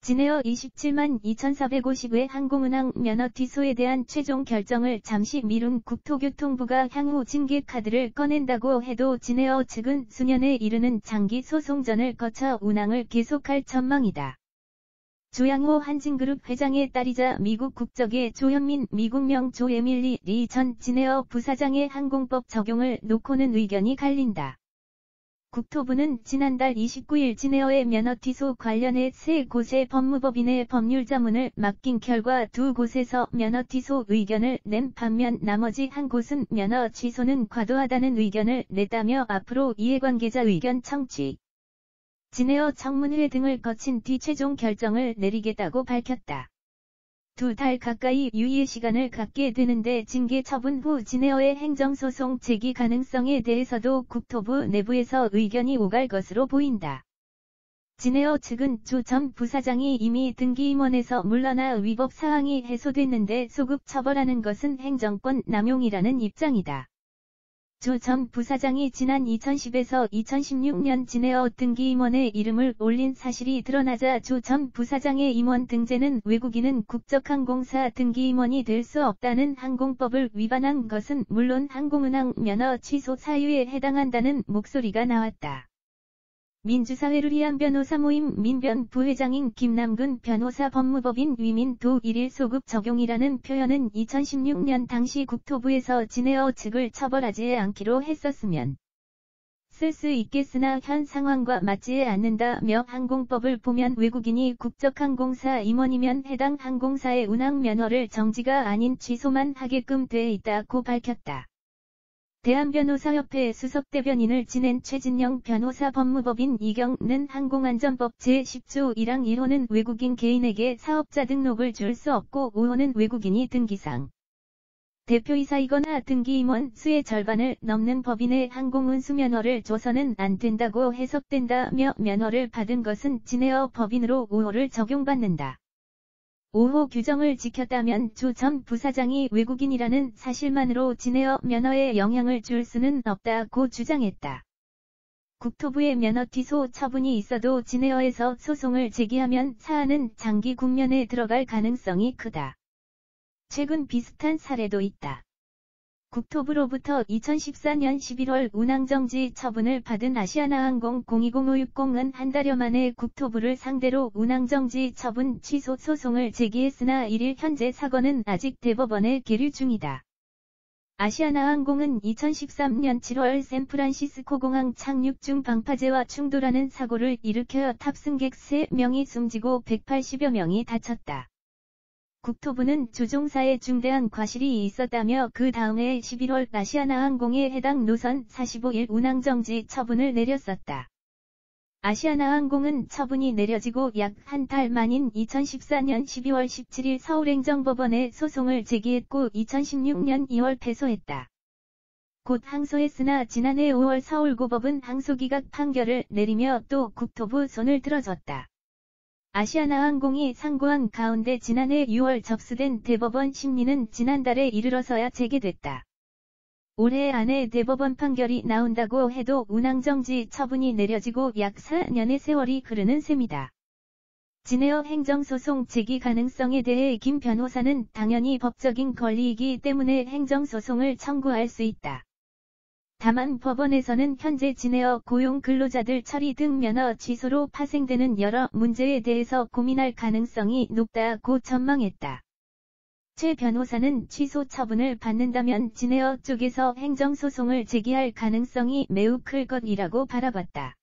진에어 27만 2,450회 항공운항 면허 취소에 대한 최종 결정을 잠시 미룬 국토교통부가 향후 징계 카드를 꺼낸다고 해도 진에어 측은 수년에 이르는 장기 소송전을 거쳐 운항을 계속할 전망이다. 조양호 한진그룹 회장의 딸이자 미국 국적의 조현민 미국명 조에밀리 리 전 진에어 부사장의 항공법 적용을 놓고는 의견이 갈린다. 국토부는 지난달 29일 진에어의 면허 취소 관련해 세 곳의 법무법인의 법률자문을 맡긴 결과 두 곳에서 면허 취소 의견을 낸 반면 나머지 한 곳은 면허 취소는 과도하다는 의견을 냈다며 앞으로 이해관계자 의견 청취, 진에어 청문회 등을 거친 뒤 최종 결정을 내리겠다고 밝혔다. 2달 가까이 유예 시간을 갖게 되는데 징계 처분 후 진에어의 행정소송 제기 가능성에 대해서도 국토부 내부에서 의견이 오갈 것으로 보인다. 진에어 측은 조 전 부사장이 이미 등기임원에서 물러나 위법 사항이 해소됐는데 소급 처벌하는 것은 행정권 남용이라는 입장이다. 조 전 부사장이 지난 2010에서 2016년 진에어 등기임원에 이름을 올린 사실이 드러나자 조 전 부사장의 임원 등재는 외국인은 국적항공사 등기임원이 될 수 없다는 항공법을 위반한 것은 물론 항공운항 면허 취소 사유에 해당한다는 목소리가 나왔다. 민주사회 루리안 변호사 모임 민변 부회장인 김남근 변호사 법무법인 위민도 1일 소급 적용이라는 표현은 2016년 당시 국토부에서 진에어 측을 처벌하지 않기로 했었으면 쓸 수 있겠으나 현 상황과 맞지 않는다며 항공법을 보면 외국인이 국적항공사 임원이면 해당 항공사의 운항 면허를 정지가 아닌 취소만 하게끔 돼 있다고 밝혔다. 대한변호사협회 수석대변인을 지낸 최진영 변호사 법무법인 이경는 항공안전법 제10조 1항 1호는 외국인 개인에게 사업자 등록을 줄 수 없고 5호는 외국인이 등기상 대표이사이거나 등기임원 수의 절반을 넘는 법인의 항공운수 면허를 줘서는 안 된다고 해석된다며 면허를 받은 것은 진에어 법인으로 5호를 적용받는다. 5호 규정을 지켰다면 조 전 부사장이 외국인이라는 사실만으로 진에어 면허에 영향을 줄 수는 없다고 주장했다. 국토부의 면허 취소 처분이 있어도 진에어에서 소송을 제기하면 사안은 장기 국면에 들어갈 가능성이 크다. 최근 비슷한 사례도 있다. 국토부로부터 2014년 11월 운항정지 처분을 받은 아시아나항공 020560은 한 달여 만에 국토부를 상대로 운항정지 처분 취소 소송을 제기했으나 1일 현재 사건은 아직 대법원에 계류 중이다. 아시아나항공은 2013년 7월 샌프란시스코 공항 착륙 중 방파제와 충돌하는 사고를 일으켜 탑승객 3명이 숨지고 180여 명이 다쳤다. 국토부는 조종사에 중대한 과실이 있었다며 그 다음해 11월 아시아나항공에 해당 노선 45일 운항정지 처분을 내렸었다. 아시아나항공은 처분이 내려지고 약 한 달 만인 2014년 12월 17일 서울행정법원에 소송을 제기했고 2016년 2월 패소했다. 곧 항소했으나 지난해 5월 서울고법은 항소기각 판결을 내리며 또 국토부 손을 들어줬다. 아시아나항공이 상고한 가운데 지난해 6월 접수된 대법원 심리는 지난달에 이르러서야 재개됐다. 올해 안에 대법원 판결이 나온다고 해도 운항정지 처분이 내려지고 약 4년의 세월이 흐르는 셈이다. 진에어 행정소송 제기 가능성에 대해 김 변호사는 당연히 법적인 권리이기 때문에 행정소송을 청구할 수 있다. 다만 법원에서는 현재 진에어 고용 근로자들 처리 등 면허 취소로 파생되는 여러 문제에 대해서 고민할 가능성이 높다고 전망했다. 최 변호사는 취소 처분을 받는다면 진에어 쪽에서 행정소송을 제기할 가능성이 매우 클 것이라고 바라봤다.